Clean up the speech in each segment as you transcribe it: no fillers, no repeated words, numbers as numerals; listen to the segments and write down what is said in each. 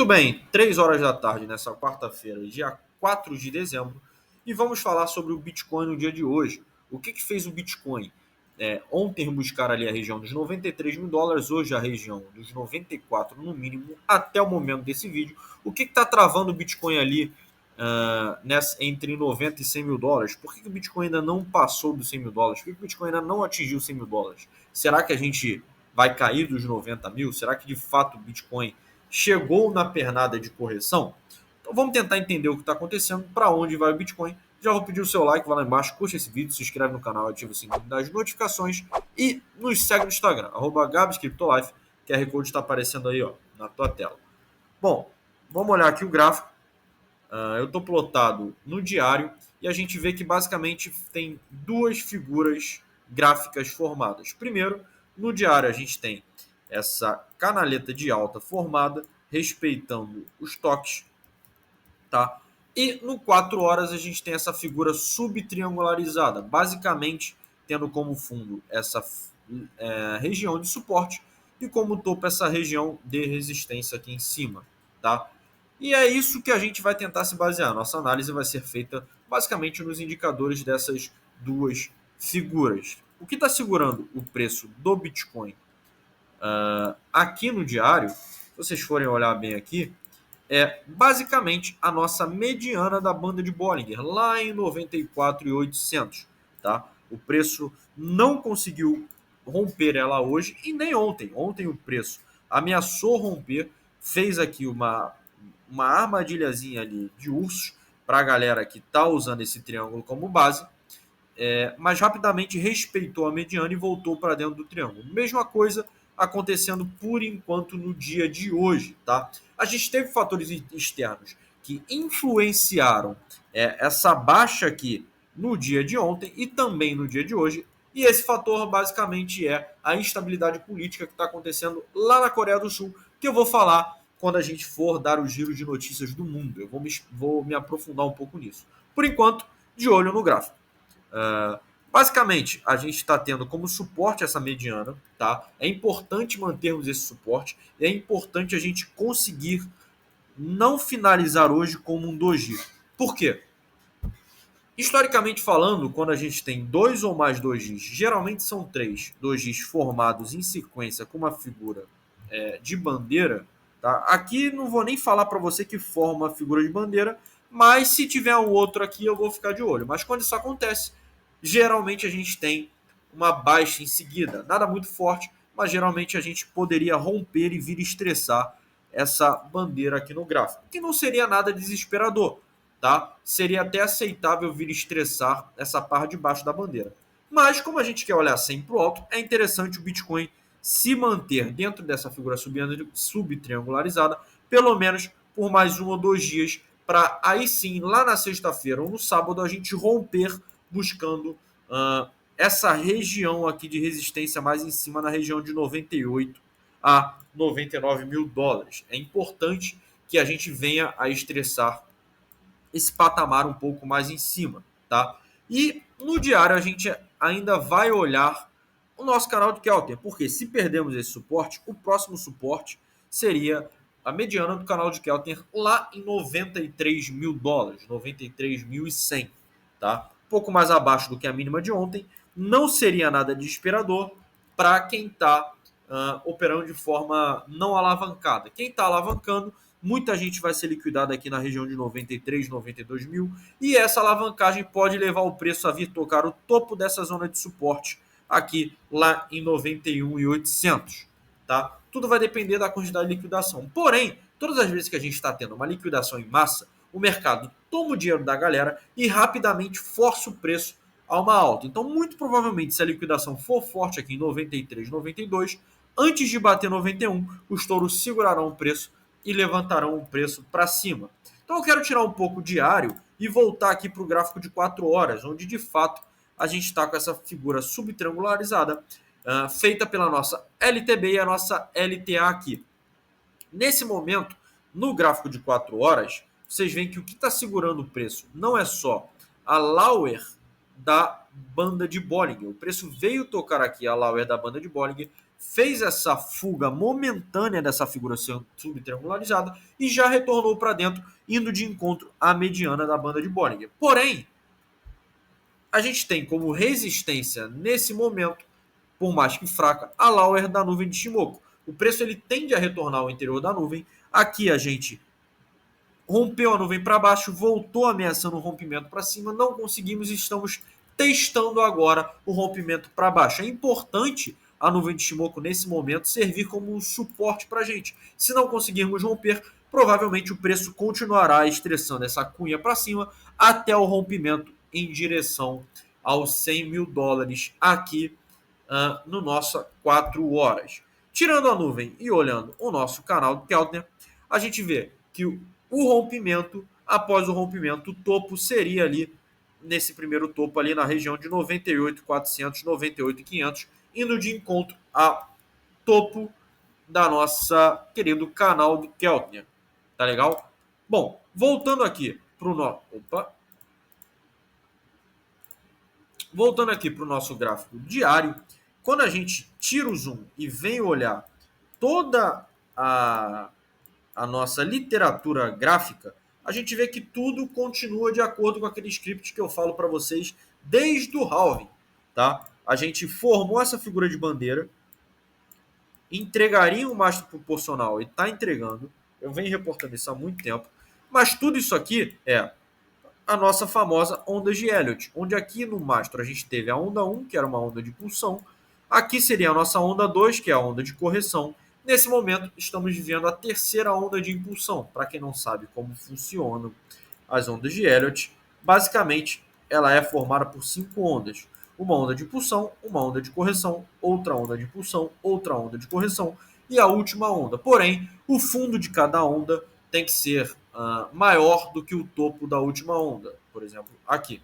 Muito bem, 3 horas da tarde nessa quarta-feira, dia 4 de dezembro, e vamos falar sobre o Bitcoin no dia de hoje. O que fez o Bitcoin ontem buscar ali a região dos 93 mil dólares, hoje a região dos 94 no mínimo, até o momento desse vídeo. O que está travando o Bitcoin ali entre 90 e 100 mil dólares? Por que o Bitcoin ainda não passou dos 100 mil dólares? Por que o Bitcoin ainda não atingiu 100 mil dólares? Será que a gente vai cair dos 90 mil? Será que de fato o Bitcoin chegou na pernada de correção? Então vamos tentar entender o que está acontecendo, para onde vai o Bitcoin. Já vou pedir o seu like, vai lá embaixo, curte esse vídeo, se inscreve no canal, ativa o sininho das notificações e nos segue no Instagram, @GabsCryptoLife, QR Code está aparecendo aí na tua tela. Bom, vamos olhar aqui o gráfico. Eu estou plotado no diário e a gente vê que basicamente tem duas figuras gráficas formadas. Primeiro, no diário a gente tem essa canaleta de alta formada, respeitando os toques, tá? E no 4 horas a gente tem essa figura subtriangularizada, basicamente tendo como fundo essa região de suporte e como topo essa região de resistência aqui em cima, tá? E é isso que a gente vai tentar se basear. Nossa análise vai ser feita basicamente nos indicadores dessas duas figuras. O que está segurando o preço do Bitcoin aqui no diário, se vocês forem olhar bem aqui, é basicamente a nossa mediana da banda de Bollinger, lá em 94.800, tá? O preço não conseguiu romper ela hoje e nem ontem. Ontem o preço ameaçou romper, fez aqui uma armadilhazinha ali de ursos para a galera que está usando esse triângulo como base, mas rapidamente respeitou a mediana e voltou para dentro do triângulo. Mesma coisa acontecendo por enquanto no dia de hoje, tá? A gente teve fatores externos que influenciaram essa baixa aqui no dia de ontem e também no dia de hoje, e esse fator basicamente é a instabilidade política que está acontecendo lá na Coreia do Sul, que eu vou falar quando a gente for dar o giro de notícias do mundo. Eu vou me aprofundar um pouco nisso. Por enquanto, de olho no gráfico. Basicamente, a gente está tendo como suporte essa mediana, tá? É importante mantermos esse suporte e é importante a gente conseguir não finalizar hoje como um doji. Por quê? Historicamente falando, quando a gente tem dois ou mais dojis, geralmente são três dojis formados em sequência com uma figura de bandeira, tá? Aqui não vou nem falar para você que forma uma figura de bandeira, mas se tiver um outro aqui eu vou ficar de olho. Mas quando isso acontece, geralmente a gente tem uma baixa em seguida. Nada muito forte, mas geralmente a gente poderia romper e vir estressar essa bandeira aqui no gráfico, que não seria nada desesperador, tá? Seria até aceitável vir estressar essa parte de baixo da bandeira. Mas como a gente quer olhar sempre para o alto, é interessante o Bitcoin se manter dentro dessa figura subtriangularizada, pelo menos por mais 1 ou 2 dias, para aí sim, lá na sexta-feira ou no sábado, a gente romper buscando essa região aqui de resistência mais em cima, na região de 98 a 99 mil dólares. É importante que a gente venha a estressar esse patamar um pouco mais em cima, tá? E no diário a gente ainda vai olhar o nosso canal de Kelter, porque se perdemos esse suporte, o próximo suporte seria a mediana do canal de Kelter lá em 93 mil dólares, 93.100, tá? Um pouco mais abaixo do que a mínima de ontem, não seria nada desesperador para quem está operando de forma não alavancada. Quem está alavancando, muita gente vai ser liquidada aqui na região de 93, 92 mil, e essa alavancagem pode levar o preço a vir tocar o topo dessa zona de suporte aqui lá em 91.800, tá? Tudo vai depender da quantidade de liquidação. Porém, todas as vezes que a gente está tendo uma liquidação em massa, o mercado toma o dinheiro da galera e rapidamente força o preço a uma alta. Então, muito provavelmente, se a liquidação for forte aqui em 93, 92, antes de bater 91, os touros segurarão o preço e levantarão o preço para cima. Então eu quero tirar um pouco diário e voltar aqui para o gráfico de 4 horas, onde de fato a gente está com essa figura subtriangularizada, feita pela nossa LTB e a nossa LTA aqui. Nesse momento, no gráfico de 4 horas, vocês veem que o que está segurando o preço não é só a Lauer da banda de Bollinger. O preço veio tocar aqui a Lauer da banda de Bollinger, fez essa fuga momentânea dessa figura subtriangularizada e já retornou para dentro, indo de encontro à mediana da banda de Bollinger. Porém, a gente tem como resistência nesse momento, por mais que fraca, a Lauer da nuvem de Shimoku. O preço ele tende a retornar ao interior da nuvem. Aqui a gente rompeu a nuvem para baixo, voltou ameaçando o rompimento para cima, não conseguimos, estamos testando agora o rompimento para baixo. É importante a nuvem de Shimoku nesse momento servir como um suporte para a gente. Se não conseguirmos romper, provavelmente o preço continuará estressando essa cunha para cima até o rompimento em direção aos 100 mil dólares aqui no nosso 4 horas. Tirando a nuvem e olhando o nosso canal do Keltner, a gente vê que o rompimento, após o rompimento, o topo seria ali, nesse primeiro topo ali na região de 98.400, 98.500, indo de encontro a topo da nossa querido canal do Keltner. Tá legal? Bom, voltando aqui para o nosso... Voltando aqui para o nosso gráfico diário, quando a gente tira o zoom e vem olhar toda a nossa literatura gráfica, a gente vê que tudo continua de acordo com aquele script que eu falo para vocês desde o halving. Tá? A gente formou essa figura de bandeira, entregaria um mastro proporcional e está entregando. Eu venho reportando isso há muito tempo. Mas tudo isso aqui é a nossa famosa onda de Elliott, onde aqui no mastro a gente teve a onda 1, que era uma onda de pulsão, aqui seria a nossa onda 2, que é a onda de correção. Nesse momento, estamos vivendo a terceira onda de impulsão. Para quem não sabe como funcionam as ondas de Elliott, basicamente ela é formada por 5 ondas. Uma onda de pulsão, uma onda de correção, outra onda de pulsão, outra onda de correção e a última onda. Porém, o fundo de cada onda tem que ser maior do que o topo da última onda, por exemplo, aqui.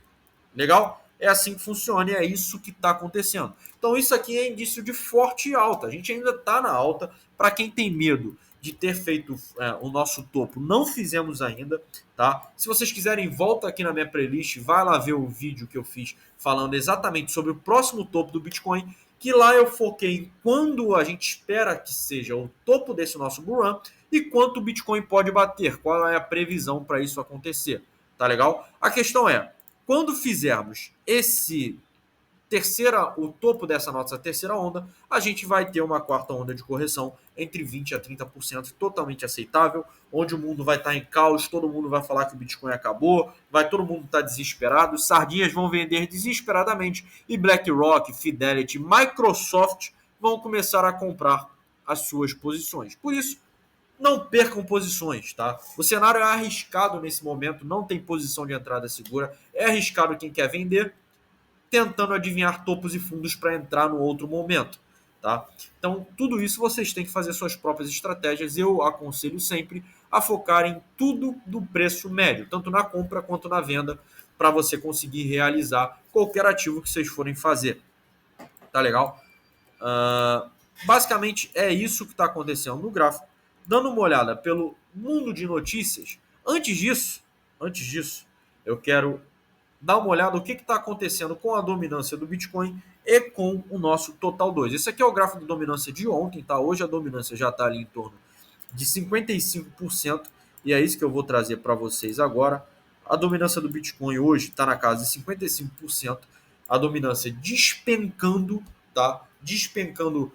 Legal? É assim que funciona e é isso que está acontecendo. Então isso aqui é indício de forte alta. A gente ainda está na alta. Para quem tem medo de ter feito o nosso topo, não fizemos ainda, tá? Se vocês quiserem, volta aqui na minha playlist, vai lá ver o vídeo que eu fiz falando exatamente sobre o próximo topo do Bitcoin, que lá eu foquei em quando a gente espera que seja o topo desse nosso bull run e quanto o Bitcoin pode bater, qual é a previsão para isso acontecer, tá legal? A questão é, quando fizermos o topo dessa nossa terceira onda, a gente vai ter uma quarta onda de correção entre 20% a 30%, totalmente aceitável, onde o mundo vai estar em caos, todo mundo vai falar que o Bitcoin acabou, vai todo mundo estar desesperado, sardinhas vão vender desesperadamente e BlackRock, Fidelity, Microsoft vão começar a comprar as suas posições. Por isso, não percam posições, tá? O cenário é arriscado nesse momento, não tem posição de entrada segura, é arriscado quem quer vender, tentando adivinhar topos e fundos para entrar no outro momento, tá? Então, tudo isso vocês têm que fazer suas próprias estratégias. Eu aconselho sempre a focar em tudo do preço médio, tanto na compra quanto na venda, para você conseguir realizar qualquer ativo que vocês forem fazer. Tá legal? Basicamente, é isso que está acontecendo no gráfico. Dando uma olhada pelo mundo de notícias, antes disso, eu quero dar uma olhada no que está acontecendo com a dominância do Bitcoin e com o nosso Total 2. Esse aqui é o gráfico de dominância de ontem, tá? Hoje a dominância já está ali em torno de 55%, e é isso que eu vou trazer para vocês agora. A dominância do Bitcoin hoje está na casa de 55%, a dominância despencando, tá? Despencando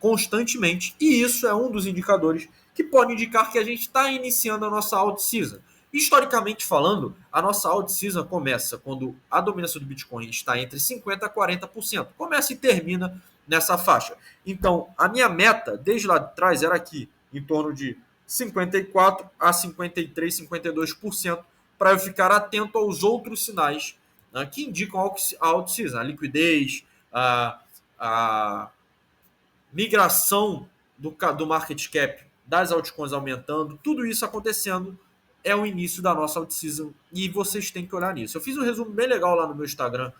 constantemente, e isso é um dos indicadores que pode indicar que a gente está iniciando a nossa alt-season. Historicamente falando, a nossa alt-season começa quando a dominância do Bitcoin está entre 50% a 40%. Começa e termina nessa faixa. Então, a minha meta, desde lá de trás, era aqui, em torno de 54% a 53%, 52%, para eu ficar atento aos outros sinais, né, que indicam a alt-season, a liquidez, a migração do market cap das altcoins aumentando, tudo isso acontecendo é o início da nossa alt-season e vocês têm que olhar nisso. Eu fiz um resumo bem legal lá no meu Instagram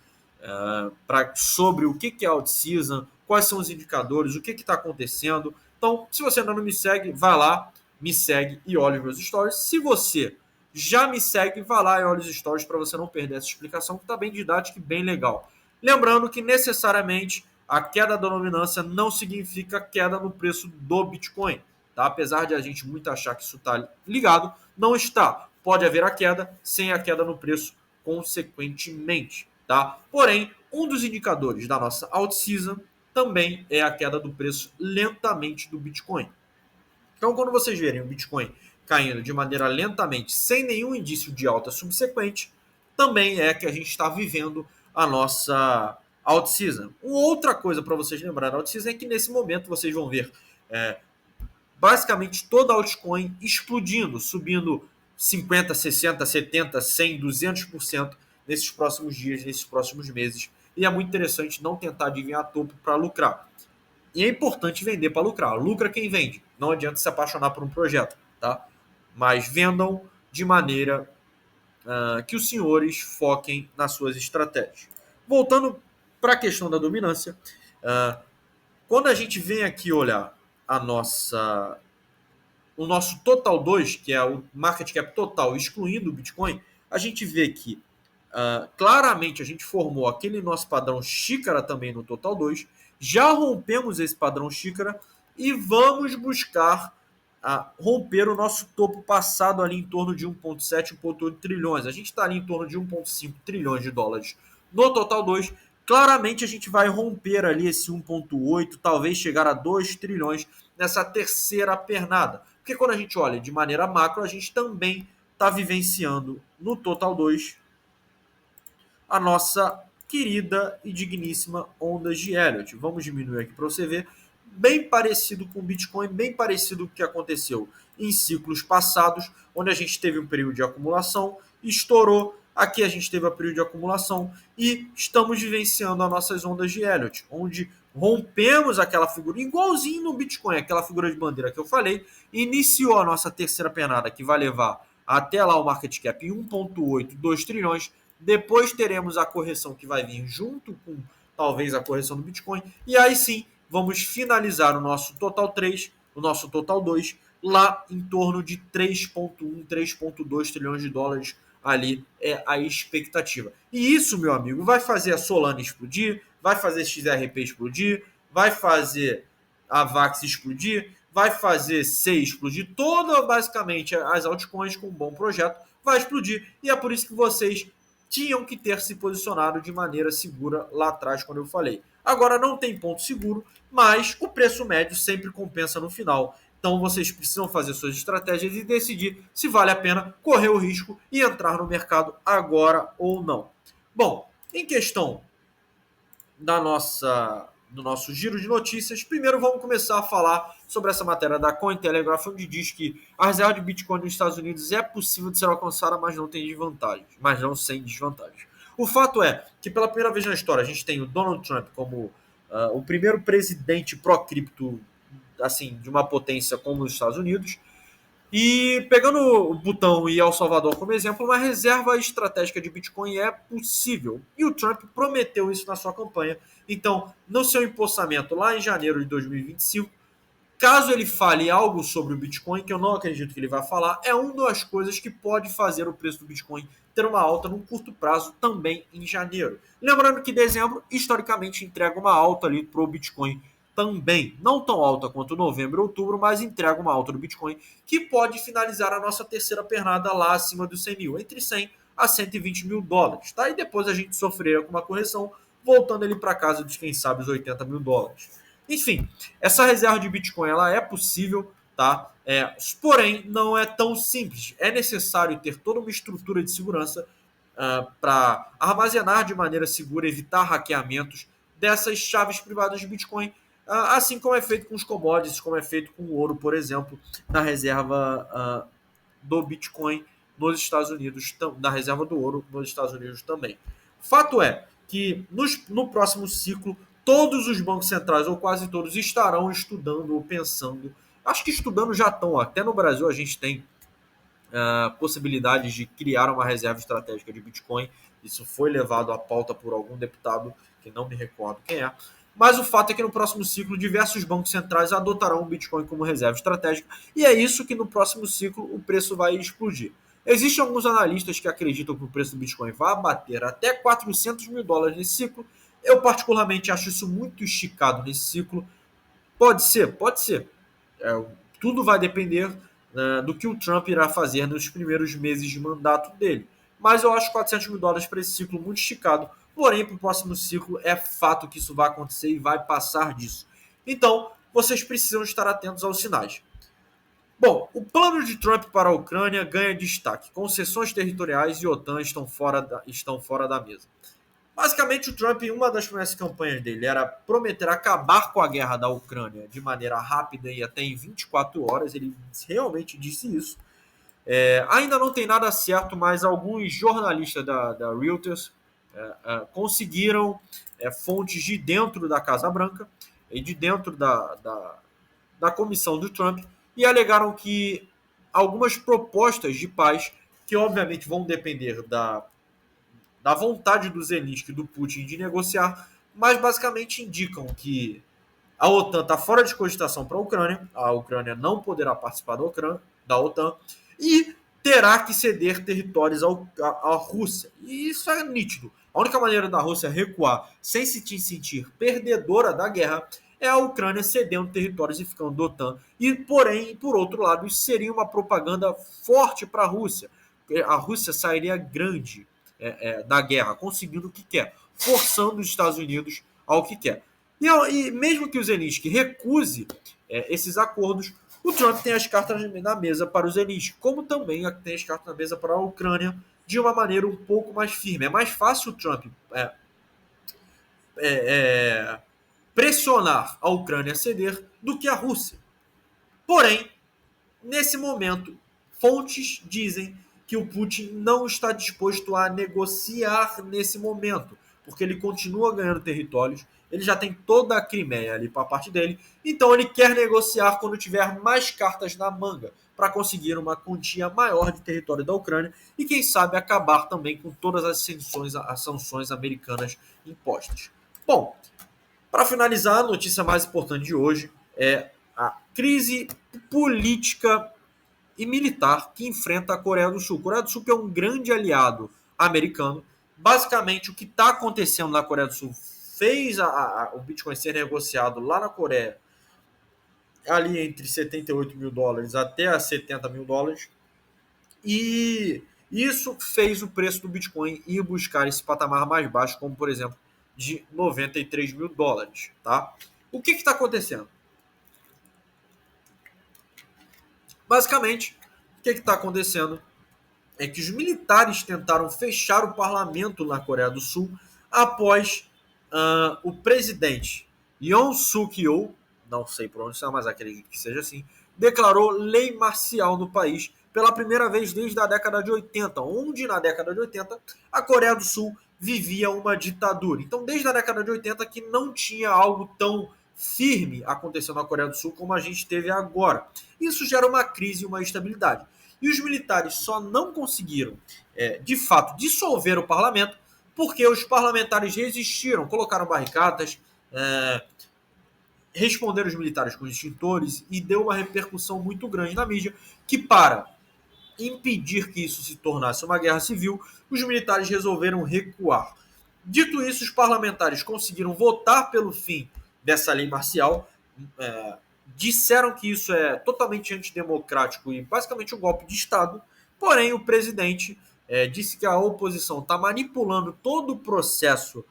sobre o que é alt-season, quais são os indicadores, o que está acontecendo. Então, se você ainda não me segue, vai lá, me segue e olha os meus stories. Se você já me segue, vai lá e olha os stories para você não perder essa explicação, que está bem didática e bem legal. Lembrando que necessariamente a queda da dominância não significa queda no preço do Bitcoin. Tá? Apesar de a gente muito achar que isso está ligado, não está. Pode haver a queda sem a queda no preço consequentemente. Tá? Porém, um dos indicadores da nossa alt-season também é a queda do preço lentamente do Bitcoin. Então, quando vocês verem o Bitcoin caindo de maneira lentamente, sem nenhum indício de alta subsequente, também é que a gente está vivendo a nossa alt-season. Uma outra coisa para vocês lembrarem da alt-season é que nesse momento vocês vão ver basicamente toda a altcoin explodindo, subindo 50, 60, 70, 100, 200% nesses próximos dias, nesses próximos meses. E é muito interessante não tentar adivinhar topo para lucrar. E é importante vender para lucrar. Lucra quem vende. Não adianta se apaixonar por um projeto, tá? Mas vendam de maneira que os senhores foquem nas suas estratégias. Voltando para a questão da dominância, quando a gente vem aqui olhar o nosso total 2, que é o market cap total, excluindo o Bitcoin, a gente vê que claramente a gente formou aquele nosso padrão xícara também no total 2, já rompemos esse padrão xícara e vamos buscar romper o nosso topo passado ali em torno de 1,7, 1,8 trilhões. A gente está ali em torno de 1,5 trilhões de dólares no total 2. Claramente a gente vai romper ali esse 1,8, talvez chegar a 2 trilhões nessa terceira pernada. Porque quando a gente olha de maneira macro, a gente também está vivenciando no total 2 a nossa querida e digníssima onda de Elliott. Vamos diminuir aqui para você ver. Bem parecido com o Bitcoin, bem parecido com o que aconteceu em ciclos passados, onde a gente teve um período de acumulação, estourou, aqui a gente teve um período de acumulação e estamos vivenciando as nossas ondas de Elliott, onde rompemos aquela figura, igualzinho no Bitcoin, aquela figura de bandeira que eu falei, iniciou a nossa terceira pernada, que vai levar até lá o market cap em 1,8, 2 trilhões, depois teremos a correção que vai vir junto com talvez a correção do Bitcoin. E aí sim, vamos finalizar o nosso total 3, o nosso total 2, lá em torno de 3,1, 3,2 trilhões de dólares. Ali é a expectativa. E isso, meu amigo, vai fazer a Solana explodir, vai fazer a XRP explodir, vai fazer a VAX explodir, vai fazer C explodir. Toda, basicamente, as altcoins com um bom projeto vai explodir. E é por isso que vocês tinham que ter se posicionado de maneira segura lá atrás, quando eu falei. Agora não tem ponto seguro, mas o preço médio sempre compensa no final. Então vocês precisam fazer suas estratégias e decidir se vale a pena correr o risco e entrar no mercado agora ou não. Bom, em questão do nosso giro de notícias, primeiro vamos começar a falar sobre essa matéria da Cointelegraph, onde diz que a reserva de Bitcoin nos Estados Unidos é possível de ser alcançada, mas não tem desvantagens, mas não sem desvantagens. O fato é que pela primeira vez na história a gente tem o Donald Trump como o primeiro presidente pró-cripto assim, de uma potência como os Estados Unidos. E pegando o Butão e El Salvador como exemplo, uma reserva estratégica de Bitcoin é possível. E o Trump prometeu isso na sua campanha. Então, no seu empossamento lá em janeiro de 2025, caso ele fale algo sobre o Bitcoin, que eu não acredito que ele vai falar, é uma das coisas que pode fazer o preço do Bitcoin ter uma alta num curto prazo também em janeiro. Lembrando que dezembro, historicamente, entrega uma alta ali para o Bitcoin também. Não tão alta quanto novembro e outubro, mas entrega uma alta do Bitcoin que pode finalizar a nossa terceira pernada lá acima dos 100 mil, entre 100 a 120 mil dólares. Tá? E depois a gente sofrer com uma correção, voltando ele para casa dos, quem sabe, os 80 mil dólares. Enfim, essa reserva de Bitcoin ela é possível, tá? Porém, não é tão simples. É necessário ter toda uma estrutura de segurança para armazenar de maneira segura, evitar hackeamentos dessas chaves privadas de Bitcoin, assim como é feito com os commodities, como é feito com o ouro, por exemplo, na reserva do Bitcoin nos Estados Unidos, na reserva do ouro nos Estados Unidos também. Fato é que no próximo ciclo, todos os bancos centrais, ou quase todos, estarão estudando ou pensando. Acho que estudando já estão. Até no Brasil a gente tem possibilidades de criar uma reserva estratégica de Bitcoin. Isso foi levado à pauta por algum deputado, que não me recordo quem é. Mas o fato é que no próximo ciclo, diversos bancos centrais adotarão o Bitcoin como reserva estratégica. E é isso que no próximo ciclo o preço vai explodir. Existem alguns analistas que acreditam que o preço do Bitcoin vai bater até $400 mil nesse ciclo. Eu particularmente acho isso muito esticado nesse ciclo. Pode ser, pode ser. Tudo vai depender, né, do que o Trump irá fazer nos primeiros meses de mandato dele. Mas eu acho $400 mil para esse ciclo muito esticado. Porém, para o próximo ciclo, é fato que isso vai acontecer e vai passar disso. Então, vocês precisam estar atentos aos sinais. Bom, o plano de Trump para a Ucrânia ganha destaque. Concessões territoriais e OTAN estão fora da mesa. Basicamente, o Trump, em uma das primeiras campanhas dele, era prometer acabar com a guerra da Ucrânia de maneira rápida e até em 24 horas. Ele realmente disse isso. Ainda não tem nada certo, mas alguns jornalistas da Reuters conseguiram fontes de dentro da Casa Branca e de dentro da comissão do Trump e alegaram que algumas propostas de paz, que obviamente vão depender da vontade do Zelensky e do Putin de negociar, mas basicamente indicam que a OTAN está fora de cogitação para a Ucrânia não poderá participar da OTAN e terá que ceder territórios à Rússia. E isso é nítido. A única maneira da Rússia recuar sem se sentir perdedora da guerra é a Ucrânia cedendo territórios e ficando da OTAN. E, porém, por outro lado, isso seria uma propaganda forte para a Rússia. A Rússia sairia grande da guerra, conseguindo o que quer, forçando os Estados Unidos ao que quer. E mesmo que o Zelensky recuse esses acordos, o Trump tem as cartas na mesa para o Zelensky, como também tem as cartas na mesa para a Ucrânia, de uma maneira um pouco mais firme. É mais fácil o Trump pressionar a Ucrânia a ceder do que a Rússia. Porém, nesse momento, fontes dizem que o Putin não está disposto a negociar nesse momento, porque ele continua ganhando territórios, ele já tem toda a Crimeia ali para a parte dele, então ele quer negociar quando tiver mais cartas na manga, para conseguir uma quantia maior de território da Ucrânia e, quem sabe, acabar também com todas as sanções americanas impostas. Bom, para finalizar, a notícia mais importante de hoje é a crise política e militar que enfrenta a Coreia do Sul. A Coreia do Sul que é um grande aliado americano. Basicamente, o que está acontecendo na Coreia do Sul fez o Bitcoin ser negociado lá na Coreia ali entre $78 mil até a $70 mil. E isso fez o preço do Bitcoin ir buscar esse patamar mais baixo, como, por exemplo, de $93 mil. Tá? O que está acontecendo? Basicamente, o que está acontecendo é que os militares tentaram fechar o parlamento na Coreia do Sul após o presidente Yoon Suk-yeol, não sei pronunciar, mas acredito que seja assim, declarou lei marcial no país pela primeira vez desde a década de 80, onde na década de 80 a Coreia do Sul vivia uma ditadura. Então, desde a década de 80 que não tinha algo tão firme acontecendo na Coreia do Sul como a gente teve agora. Isso gera uma crise e uma instabilidade. E os militares só não conseguiram, de fato, dissolver o parlamento porque os parlamentares resistiram, colocaram barricadas, responderam os militares com extintores e deu uma repercussão muito grande na mídia que, para impedir que isso se tornasse uma guerra civil, os militares resolveram recuar. Dito isso, os parlamentares conseguiram votar pelo fim dessa lei marcial, disseram que isso é totalmente antidemocrático e basicamente um golpe de Estado, porém o presidente disse que a oposição está manipulando todo o processo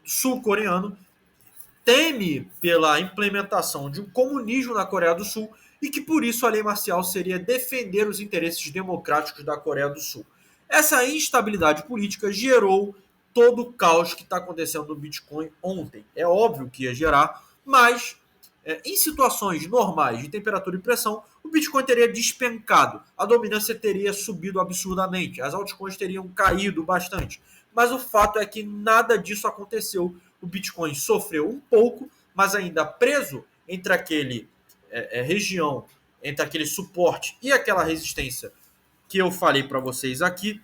sul-coreano, teme pela implementação de um comunismo na Coreia do Sul e que por isso a lei marcial seria defender os interesses democráticos da Coreia do Sul. Essa instabilidade política gerou todo o caos que está acontecendo no Bitcoin ontem. É óbvio que ia gerar, mas em situações normais de temperatura e pressão, o Bitcoin teria despencado, a dominância teria subido absurdamente, as altcoins teriam caído bastante. Mas o fato é que nada disso aconteceu. O Bitcoin sofreu um pouco, mas ainda preso entre aquele região, entre aquele suporte e aquela resistência que eu falei para vocês aqui,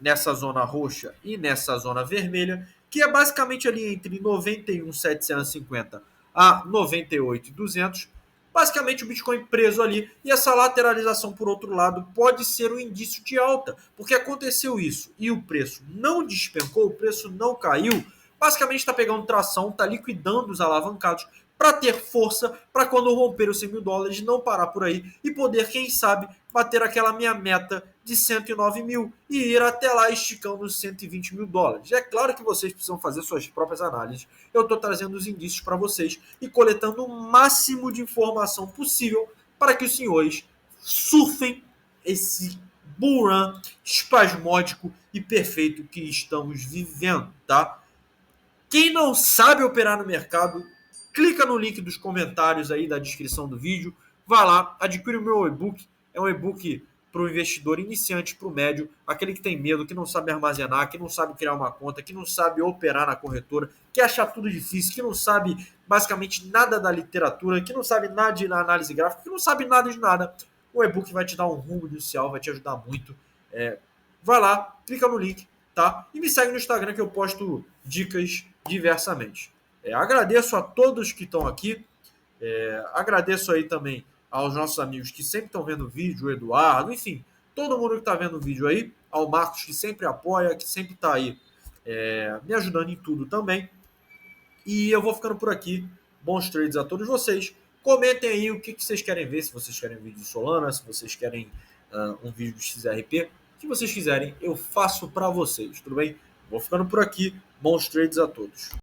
nessa zona roxa e nessa zona vermelha, que é basicamente ali entre 91.750 a 98.200. Basicamente o Bitcoin preso ali, e essa lateralização, por outro lado, pode ser um indício de alta, porque aconteceu isso e o preço não despencou, o preço não caiu, basicamente está pegando tração, está liquidando os alavancados para ter força para quando romper os 100 mil dólares não parar por aí e poder, quem sabe, bater aquela minha meta de 109 mil e ir até lá esticando os 120 mil dólares. É claro que vocês precisam fazer suas próprias análises. Eu estou trazendo os indícios para vocês e coletando o máximo de informação possível para que os senhores surfem esse bull run espasmódico e perfeito que estamos vivendo, tá? Quem não sabe operar no mercado, clica no link dos comentários aí da descrição do vídeo, vá lá, adquire o meu e-book. É um e-book para o investidor iniciante, para o médio, aquele que tem medo, que não sabe armazenar, que não sabe criar uma conta, que não sabe operar na corretora, que acha tudo difícil, que não sabe basicamente nada da literatura, que não sabe nada de análise gráfica, que não sabe nada de nada. O e-book vai te dar um rumo inicial, vai te ajudar muito. Vai lá, clica no link, tá? E me segue no Instagram que eu posto dicas diversamente. Agradeço a todos que estão aqui. Agradeço aí também aos nossos amigos que sempre estão vendo o vídeo, o Eduardo, enfim, todo mundo que está vendo o vídeo aí, ao Marcos que sempre apoia, que sempre está aí me ajudando em tudo também. E eu vou ficando por aqui. Bons trades a todos vocês. Comentem aí o que vocês querem ver, se vocês querem vídeo de Solana, se vocês querem um vídeo de XRP. O que vocês quiserem, eu faço para vocês, tudo bem? Vou ficando por aqui. Bons trades a todos.